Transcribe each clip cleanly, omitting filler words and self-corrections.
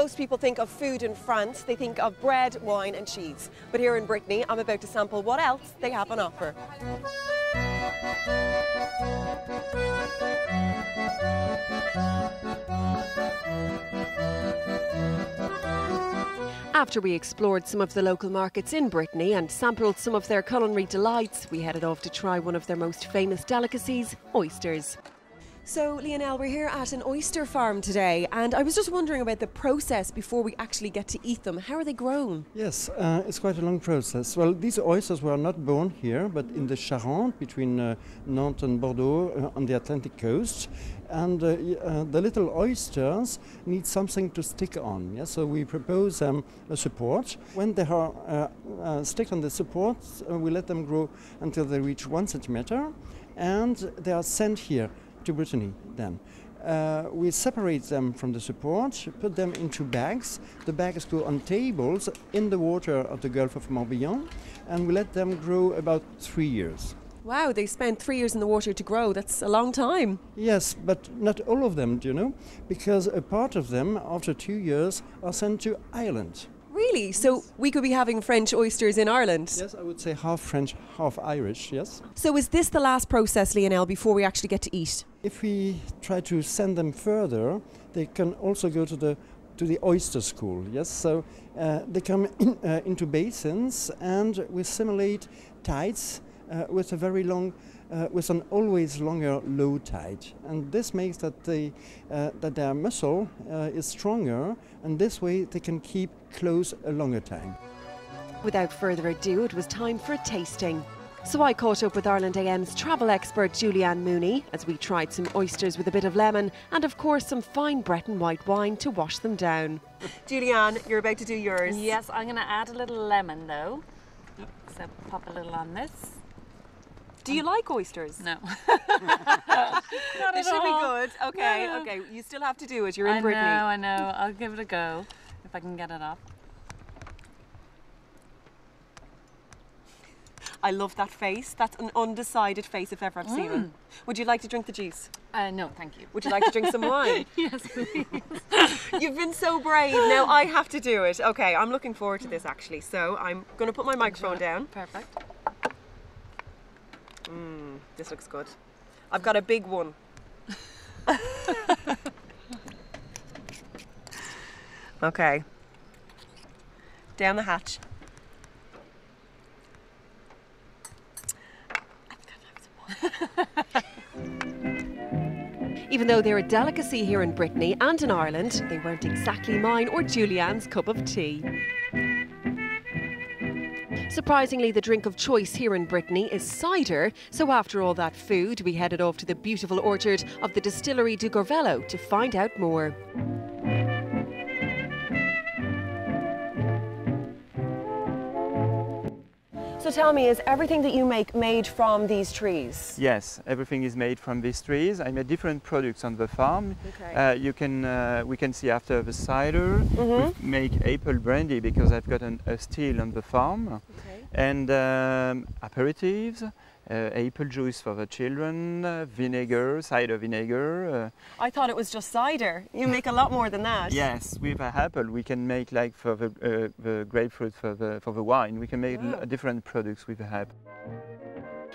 most people think of food in France, they think of bread, wine and cheese. But here in Brittany, I'm about to sample what else they have on offer. After we explored some of the local markets in Brittany and sampled some of their culinary delights, we headed off to try one of their most famous delicacies, oysters. So, Lionel, we're here at an oyster farm today, and I was just wondering about the process before we actually get to eat them. How are they grown? Yes, it's quite a long process. Well, these oysters were not born here, but in the Charente, between Nantes and Bordeaux, on the Atlantic coast. And the little oysters need something to stick on. Yeah? So we propose a support. When they are stick on the support, we let them grow until they reach 1 centimeter, and they are sent here to Brittany then. We separate them from the support, put them into bags. The bags go on tables in the water of the Gulf of Morbihan, and we let them grow about 3 years. Wow, they spent 3 years in the water to grow. That's a long time. Yes, but not all of them, do you know? Because a part of them, after 2 years, are sent to Ireland. Really? So we could be having French oysters in Ireland? Yes, I would say half French, half Irish, yes. So is this the last process, Lionel, before we actually get to eat? If we try to send them further, they can also go to the oyster school, yes. So they come into basins, and we simulate tides with a very long, with an always longer low tide, and this makes that their muscle is stronger, and this way they can keep close a longer time. Without further ado, it was time for a tasting. So I caught up with Ireland AM's travel expert Julianne Mooney as we tried some oysters with a bit of lemon and of course some fine Breton white wine to wash them down. Julianne, you're about to do yours. Yes, I'm going to add a little lemon though. So pop a little on this. Do you like oysters? No. They should be good. Okay, no. Okay. You still have to do it. You're in Brittany. I know. I'll give it a go if I can get it up. I love that face. That's an undecided face if ever I've seen it. Would you like to drink the juice? No, thank you. Would you like to drink some wine? Yes, please. You've been so brave. Now I have to do it. Okay, I'm looking forward to this actually. So I'm going to put my microphone down. Perfect. This looks good. I've got a big one. Okay. Down the hatch. Even though they're a delicacy here in Brittany and in Ireland, they weren't exactly mine or Julianne's cup of tea. Surprisingly, the drink of choice here in Brittany is cider, so after all that food, we headed off to the beautiful orchard of the Distillery du Gorvello to find out more. So tell me, is everything that you make made from these trees? Yes, everything is made from these trees. I made different products on the farm. Okay. We can see after the cider, we make apple brandy because I've got a still on the farm. Okay. And aperitifs, apple juice for the children, vinegar, cider vinegar. I thought it was just cider. You make a lot more than that. Yes, with an apple we can make like for the grapefruit for the wine. We can make different products with the apple.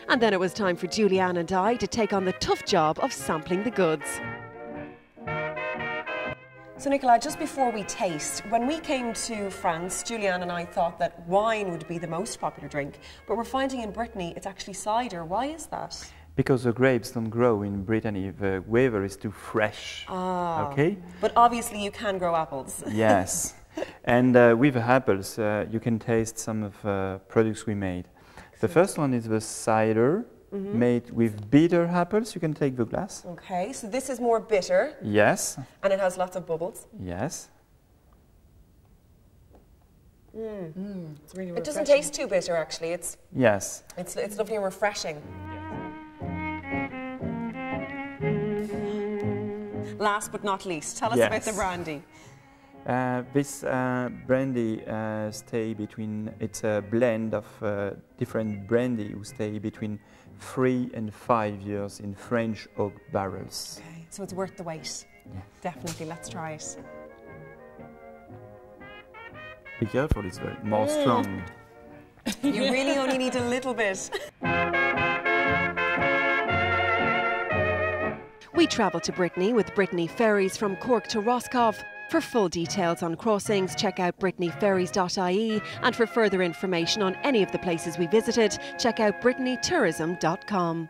And then it was time for Julianne and I to take on the tough job of sampling the goods. So Nicola, just before we taste, when we came to France, Julianne and I thought that wine would be the most popular drink, but we're finding in Brittany it's actually cider. Why is that? Because the grapes don't grow in Brittany, the weather is too fresh. Ah, okay? But obviously you can grow apples. Yes, and with the apples you can taste some of the products we made. The first one is the cider. Made with bitter apples. You can take the glass. Okay, so this is more bitter. Yes. And it has lots of bubbles. Yes. It's really refreshing. It doesn't taste too bitter, actually. It's lovely and refreshing. Last but not least, tell us about the brandy. This brandy it's a blend of different brandy who stay between 3 and 5 years in French oak barrels. Okay, so it's worth the wait. Yeah. Definitely, let's try it. Be careful, it's very more strong. You really only need a little bit. We travel to Brittany with Brittany Ferries from Cork to Roscoff. For full details on crossings, check out brittanyferries.ie, and for further information on any of the places we visited, check out brittanytourism.com.